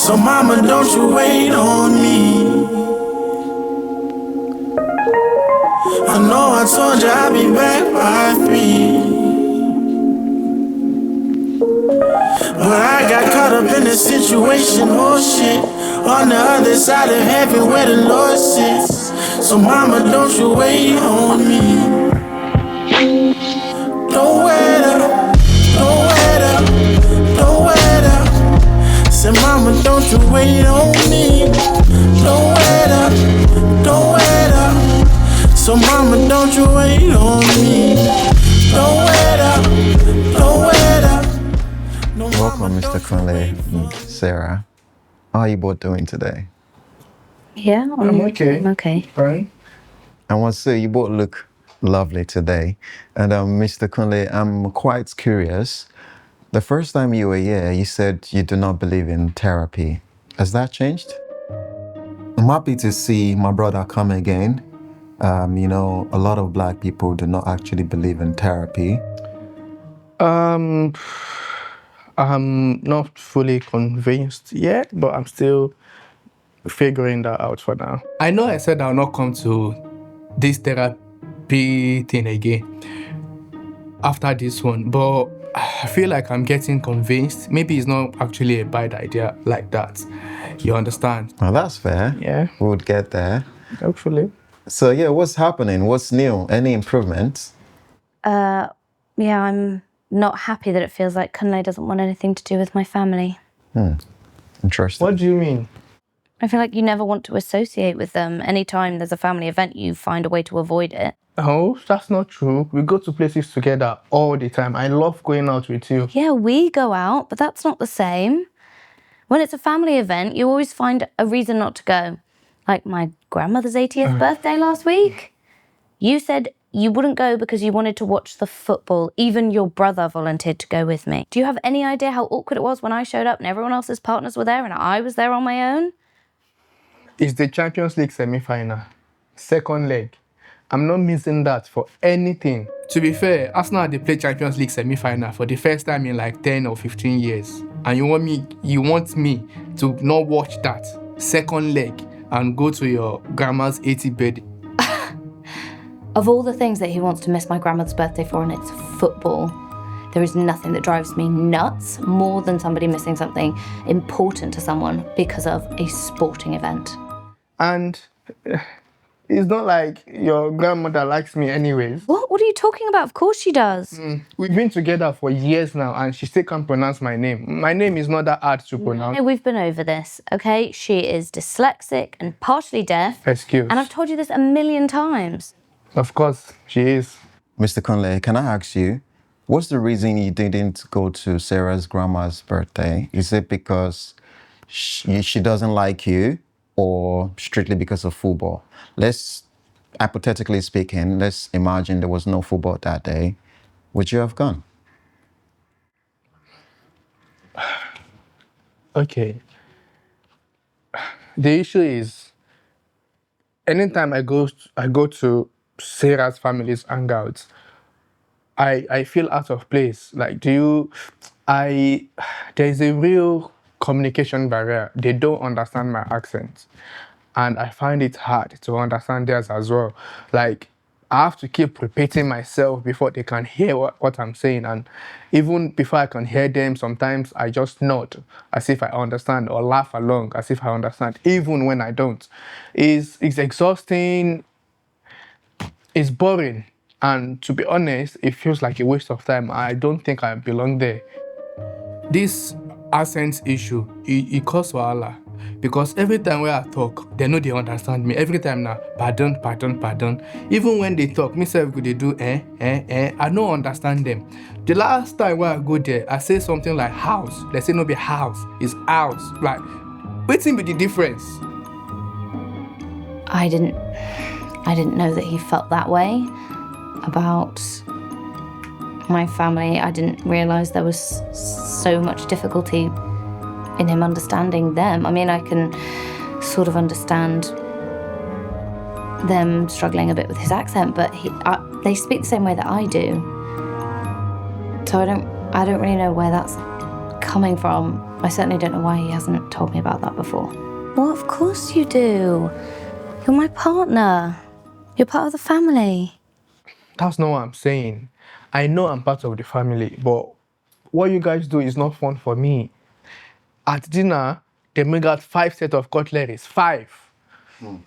So mama, don't you wait on me. I know I told you I'd be back by 3. But I got caught up in the situation, oh shit. On the other side of heaven where the Lord sits. So mama, don't you wait on me. Don't wait up, don't wait up, don't wait up. Say mama, don't you wait on me. Don't wait up, don't wait up. So mama, don't you wait on me. Don't wait up, don't wait up. No, welcome, Mr. Kunle and Sarah. How are you both doing today? Yeah, I'm okay. I'm okay. Fine. I want to say you both look lovely today. And Mr. Kunle, I'm quite curious. The first time you were here, you said you do not believe in therapy. Has that changed? I'm happy to see my brother come again. You know, a lot of Black people do not actually believe in therapy. I'm not fully convinced yet, but I'm still figuring that out for now. I know I said I'll not come to this therapy thing again after this one, but I feel like I'm getting convinced. Maybe it's not actually a bad idea like that. You understand? Well, that's fair. Yeah. We would get there. Hopefully. So yeah, what's happening? What's new? Any improvements? Yeah, I'm not happy that it feels like Kunle doesn't want anything to do with my family. Interesting. What do you mean? I feel like you never want to associate with them. Anytime there's a family event, you find a way to avoid it. Oh, that's not true. We go to places together all the time. I love going out with you. Yeah, we go out, but that's not the same. When it's a family event, you always find a reason not to go. Like my grandmother's 80th birthday last week. You said you wouldn't go because you wanted to watch the football. Even your brother volunteered to go with me. Do you have any idea how awkward it was when I showed up and everyone else's partners were there and I was there on my own? It's the Champions League semi-final. Second leg. I'm not missing that for anything. To be fair, Arsenal they play Champions League semi-final for the first time in like 10 or 15 years. And you want me to not watch that second leg and go to your grandma's 80th birthday. Of all the things that he wants to miss my grandmother's birthday for, and it's football, there is nothing that drives me nuts more than somebody missing something important to someone because of a sporting event. And it's not like your grandmother likes me anyways. What? What are you talking about? Of course she does. We've been together for years now and she still can't pronounce my name. My name is not that hard to pronounce. No, we've been over this, okay? She is dyslexic and partially deaf. Excuse. And I've told you this a million times. Of course, she is. Mr. Kunle, can I ask you, what's the reason you didn't go to Sarah's grandma's birthday? Is it because she doesn't like you or strictly because of football? Let's, hypothetically speaking, let's imagine there was no football that day. Would you have gone? Okay. The issue is, anytime I go to Sarah's family's hangouts, I feel out of place. Like, there's a real communication barrier. They don't understand my accent. And I find it hard to understand theirs as well. Like, I have to keep repeating myself before they can hear what I'm saying. And even before I can hear them, sometimes I just nod as if I understand or laugh along as if I understand, even when I don't. It's exhausting. It's boring. And to be honest, it feels like a waste of time. I don't think I belong there. This accent issue, it causes wahala. Because every time when I talk, they know they understand me. Every time now, pardon, pardon, pardon. Even when they talk, myself they do I don't understand them. The last time when I go there, I say something like house. They say no be house, it's house. Like, what's in be the difference? I didn't know that he felt that way about my family. I didn't realise there was so much difficulty in him understanding them. I mean, I can sort of understand them struggling a bit with his accent, but they speak the same way that I do. So I don't really know where that's coming from. I certainly don't know why he hasn't told me about that before. Well, of course you do. You're my partner. You're part of the family. That's not what I'm saying. I know I'm part of the family, but what you guys do is not fun for me. At dinner, they make out 5 sets of cutleries. 5.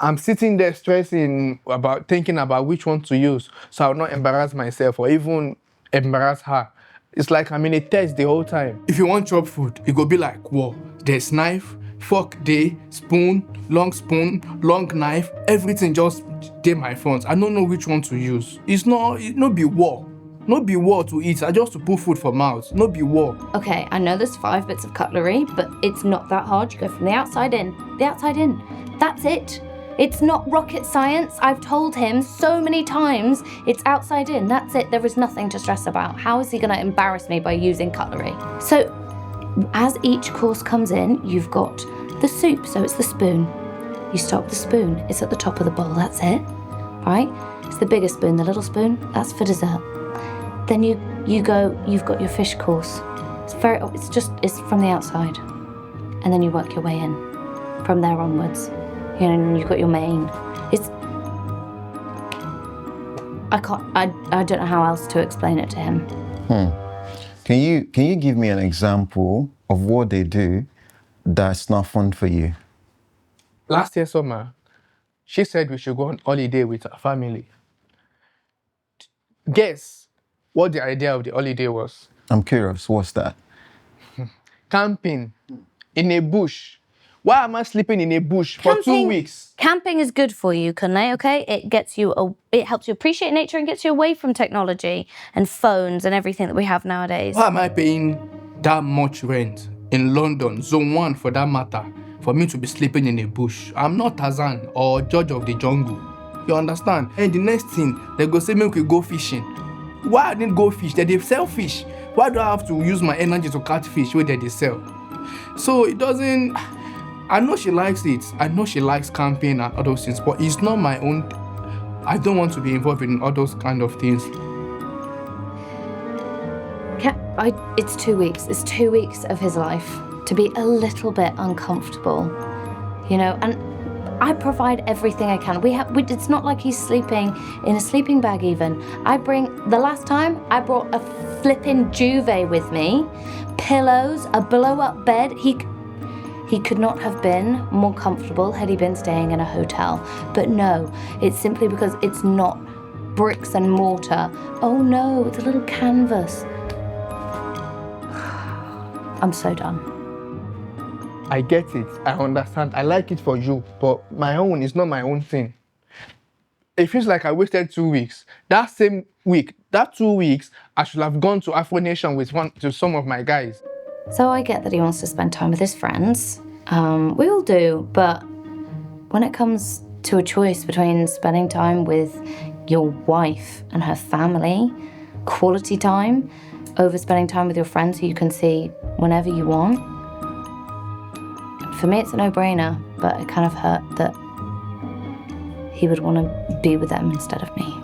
I'm sitting there stressing about thinking about which one to use so I'll not embarrass myself or even embarrass her. It's like I'm in a test the whole time. If you want chop food, it go be like, whoa, there's knife, fork day, spoon, long knife, everything just dey my front. I don't know which one to use. It no be war. No be war to eat, I just to put food for mouth. No be war. Okay, I know there's 5 bits of cutlery, but it's not that hard. You go from the outside in, the outside in. That's it. It's not rocket science. I've told him so many times it's outside in. That's it. There is nothing to stress about. How is he going to embarrass me by using cutlery? So as each course comes in, you've got the soup, so it's the spoon. You start with the spoon. It's at the top of the bowl. That's it, right? It's the bigger spoon, the little spoon. That's for dessert. Then you go. You've got your fish course. It's from the outside, and then you work your way in from there onwards. You know, and you've got your main. I don't know how else to explain it to him. Can you give me an example of what they do that's not fun for you? Last year summer, she said we should go on holiday with her family. Guess what the idea of the holiday was? I'm curious, what's that? Camping in a bush. Why am I sleeping in a bush for 2 weeks? Camping is good for you, Kunle, okay? It helps you appreciate nature and gets you away from technology and phones and everything that we have nowadays. Why am I paying that much rent in London, Zone 1 for that matter, for me to be sleeping in a bush? I'm not Tarzan or Judge of the Jungle. You understand? And the next thing, they go say, make we go fishing. Why I didn't go fish? They sell fish. Why do I have to use my energy to catch fish where they sell? So it doesn't... I know she likes it. I know she likes camping and all those things, but it's not my own. I don't want to be involved in all those kind of things. It's 2 weeks. It's 2 weeks of his life to be a little bit uncomfortable, you know. And I provide everything I can. It's not like he's sleeping in a sleeping bag even. The last time I brought a flipping duvet with me, pillows, a blow-up bed. He could not have been more comfortable had he been staying in a hotel. But no, it's simply because it's not bricks and mortar. Oh no, it's a little canvas. I'm so done. I get it. I understand. I like it for you, but my own is not my own thing. It feels like I wasted 2 weeks. That same week, that 2 weeks, I should have gone to Afro Nation to some of my guys. So I get that he wants to spend time with his friends. We all do, but when it comes to a choice between spending time with your wife and her family, quality time, over spending time with your friends who you can see whenever you want, for me it's a no-brainer, but it kind of hurt that he would want to be with them instead of me.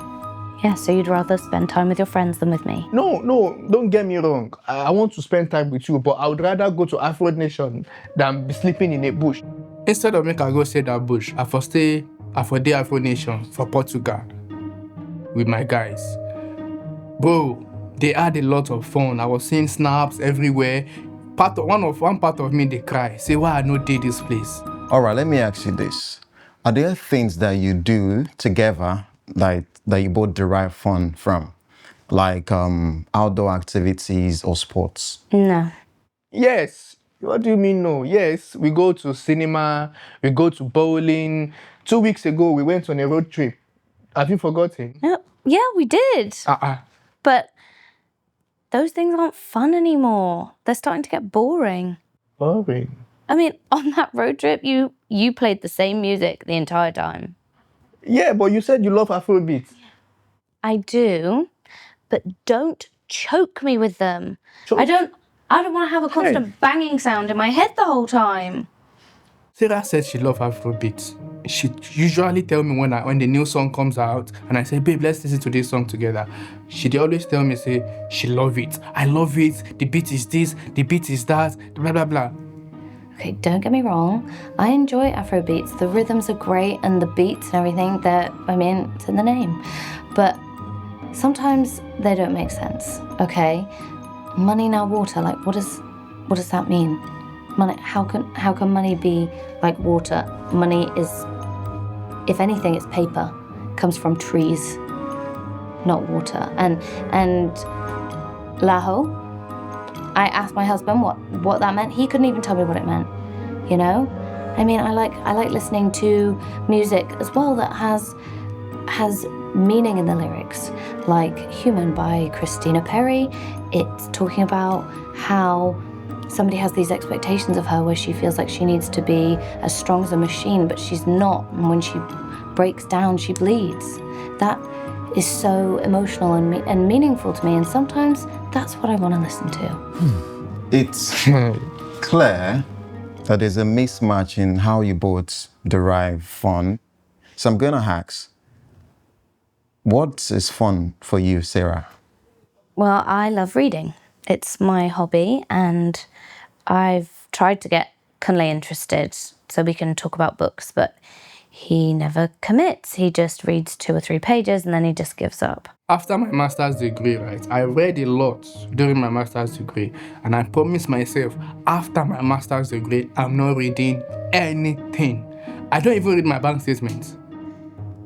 Yeah, so you'd rather spend time with your friends than with me? No, don't get me wrong. I want to spend time with you, but I would rather go to Afro Nation than be sleeping in a bush. Instead of making I go stay that bush, I for the Afro Nation for Portugal with my guys. Bro, they had a lot of fun. I was seeing snaps everywhere. One part of me, they cry. Say, why I not did this place? All right, let me ask you this. Are there things that you do together that you both derive fun from? Like outdoor activities or sports? No. Yes. What do you mean no? Yes, we go to cinema, we go to bowling. 2 weeks ago, we went on a road trip. Have you forgotten? Yeah, we did. But those things aren't fun anymore. They're starting to get boring. Boring? I mean, on that road trip, you played the same music the entire time. Yeah, but you said you love Afrobeat. I do, but don't choke me with them. I don't want to have a constant banging sound in my head the whole time. Sarah said she loves Afrobeat. she usually tell me when the new song comes out and I say, babe, let's listen to this song together. She'd always tell me, say, she love it. I love it. The beat is this, the beat is that, blah, blah, blah. Okay, don't get me wrong. I enjoy Afro beats. The rhythms are great and the beats and everything, it's in the name. But sometimes they don't make sense, okay? Money now water, like what does that mean? Money, how can money be like water? Money is, if anything, it's paper. It comes from trees, not water. And Laho, I asked my husband what that meant. He couldn't even tell me what it meant, you know? I mean, I like listening to music as well that has meaning in the lyrics, like Human by Christina Perri. It's talking about how somebody has these expectations of her where she feels like she needs to be as strong as a machine, but she's not. And when she breaks down, she bleeds. That is so emotional and meaningful to me. And sometimes that's what I want to listen to. It's clear that there's a mismatch in how you both derive fun. So I'm going to ask, what is fun for you, Sarah? Well, I love reading. It's my hobby, and I've tried to get Kunle interested so we can talk about books, but he never commits. He just reads 2 or 3 pages and then he just gives up. After my master's degree, right, I read a lot during my master's degree, and I promised myself, after my master's degree, I'm not reading anything. I don't even read my bank statements.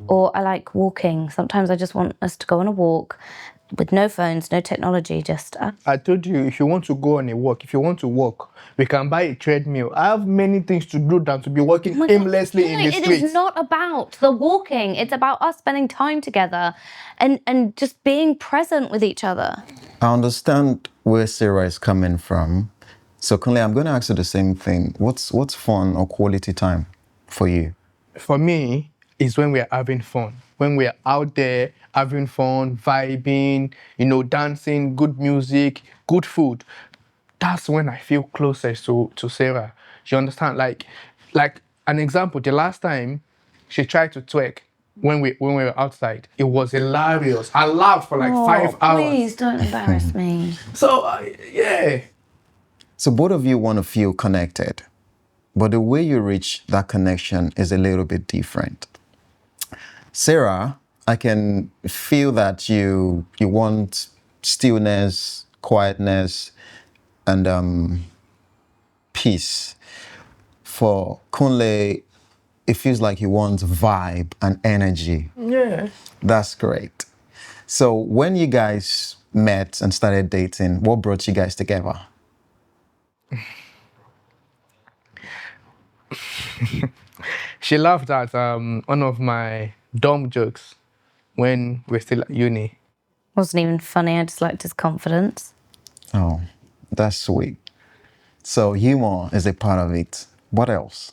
Or I like walking. Sometimes I just want us to go on a walk with no phones, no technology, just us. I told you, if you want to go on a walk, if you want to walk, we can buy a treadmill. I have many things to do than to be walking aimlessly in the streets. It is not about the walking. It's about us spending time together and just being present with each other. I understand where Sarah is coming from. So, Kunle, I'm going to ask you the same thing. What's fun or quality time for you? For me, it's when we're having fun. When we're out there having fun, vibing, dancing, good music, good food. That's when I feel closest to Sarah. You understand? Like an example, the last time she tried to twerk when we were outside, it was hilarious. I laughed for like 5 hours. Please don't embarrass me. So, yeah. So both of you want to feel connected, but the way you reach that connection is a little bit different. Sarah, I can feel that you want stillness, quietness, and peace. For Kunle, it feels like he wants vibe and energy. Yeah. That's great. So when you guys met and started dating, what brought you guys together? She laughed at one of my dumb jokes when we're still at uni. Wasn't even funny. I just liked his confidence. Oh, that's sweet. So humor is a part of it. What else?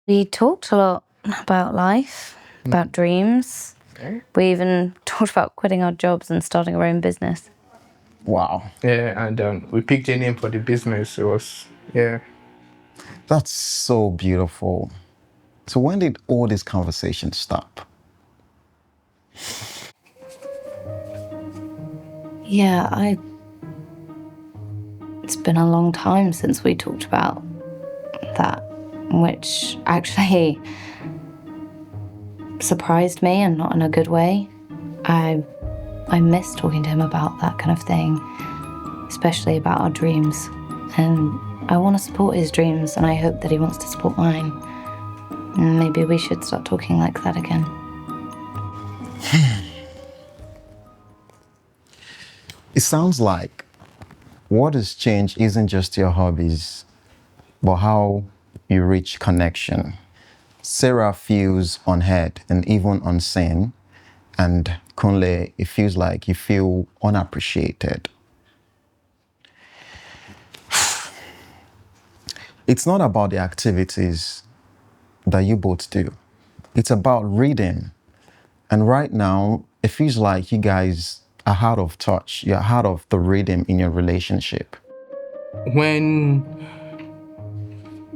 We talked a lot about life, about dreams. Okay. We even talked about quitting our jobs and starting our own business. Wow. Yeah, and we picked a name for the business. It was, yeah. That's so beautiful. So when did all this conversation stop? Yeah, it's been a long time since we talked about that, which actually surprised me and not in a good way. I miss talking to him about that kind of thing, especially about our dreams. And I want to support his dreams, and I hope that he wants to support mine. And maybe we should start talking like that again. It sounds like what has changed isn't just your hobbies, but how you reach connection. Sarah feels unheard and even unseen, and Kunle, it feels like you feel unappreciated. It's not about the activities that you both do. It's about reading. And right now, it feels like you guys are out of touch. You're out of the rhythm in your relationship. When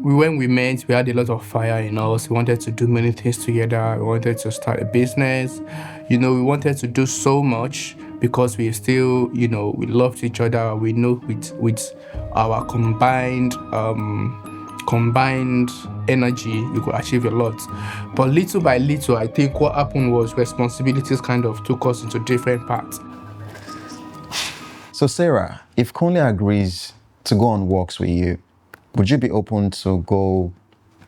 when we met, we had a lot of fire in us. We wanted to do many things together. We wanted to start a business. We wanted to do so much because we still, we loved each other. We know with our combined energy, we could achieve a lot. But little by little, I think what happened was responsibilities kind of took us into different paths. So Sarah, if Kunle agrees to go on walks with you, would you be open to go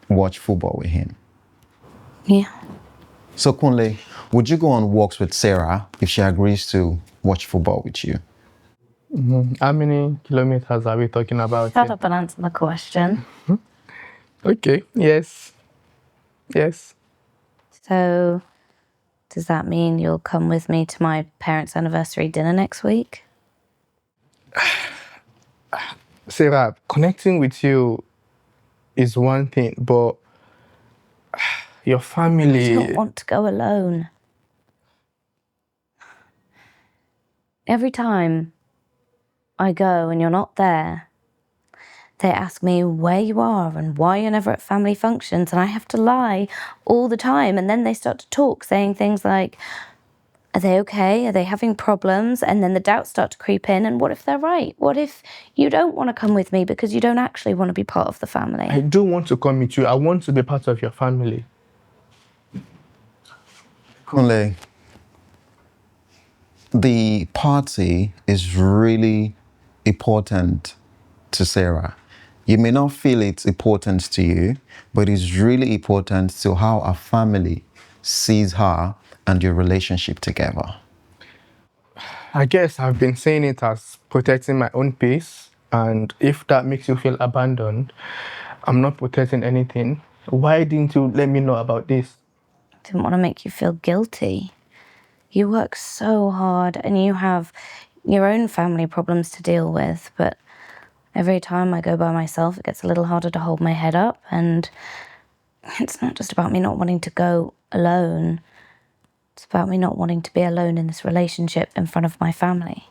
watch football with him? Yeah. So Kunle, would you go on walks with Sarah if she agrees to watch football with you? How many kilometers are we talking about? Shut up and answer the question. Okay, yes. Yes. So, does that mean you'll come with me to my parents' anniversary dinner next week? Sarah, connecting with you is one thing, but your family... I don't want to go alone. Every time I go and you're not there, they ask me where you are and why you're never at family functions, and I have to lie all the time. And then they start to talk, saying things like, are they okay? Are they having problems? And then the doubts start to creep in. And what if they're right? What if you don't want to come with me because you don't actually want to be part of the family? I do want to come with you. I want to be part of your family. Kunle, the party is really important to Sarah. You may not feel it's important to you, but it's really important to how our family sees her and your relationship together. I guess I've been saying it as protecting my own peace, and if that makes you feel abandoned, I'm not protecting anything. Why didn't you let me know about this? I didn't want to make you feel guilty. You work so hard and you have your own family problems to deal with, but every time I go by myself, it gets a little harder to hold my head up. And it's not just about me not wanting to go alone. It's about me not wanting to be alone in this relationship in front of my family.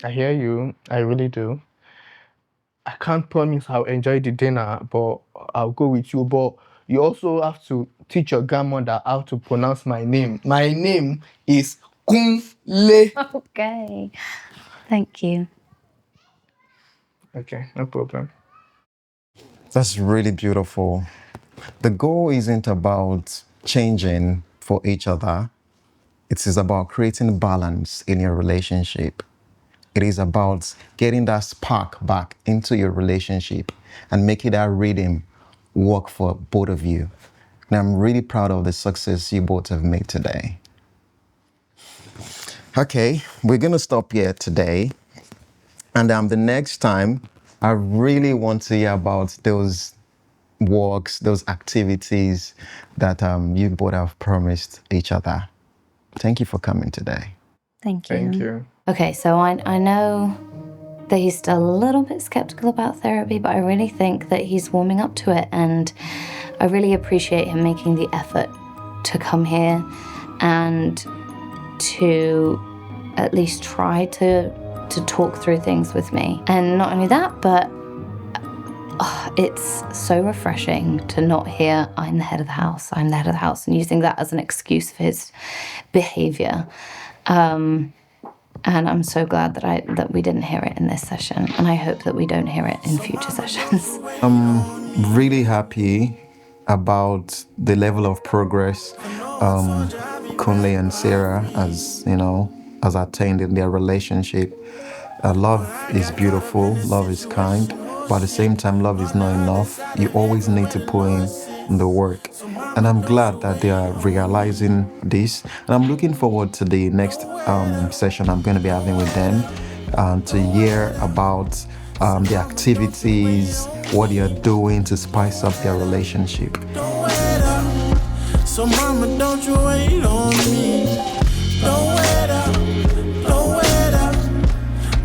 I hear you. I really do. I can't promise I'll enjoy the dinner, but I'll go with you. But you also have to teach your grandmother how to pronounce my name. My name is Kunle. Okay. Thank you. Okay, no problem. That's really beautiful. The goal isn't about changing for each other. It is about creating balance in your relationship. It is about getting that spark back into your relationship and making that rhythm work for both of you. And I'm really proud of the success you both have made today. Okay, we're going to stop here today. And the next time, I really want to hear about those walks, those activities that you both have promised each other. Thank you for coming today. Thank you. Thank you. Okay, so I know that he's still a little bit skeptical about therapy, but I really think that he's warming up to it, and I really appreciate him making the effort to come here and to at least try to talk through things with me. And not only that, but it's so refreshing to not hear I'm the head of the house, and using that as an excuse for his behavior. And I'm so glad that we didn't hear it in this session, and I hope that we don't hear it in future sessions. I'm really happy about the level of progress Kunle and Sarah has attained in their relationship. Love is beautiful, love is kind, but at the same time, love is not enough. You always need to put in the work. And I'm glad that they are realizing this. And I'm looking forward to the next session I'm going to be having with them to hear about the activities, what they are doing to spice up their relationship. So mama, don't you wait on me. Don't wait up, don't wait up.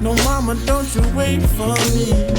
No mama, don't you wait for me.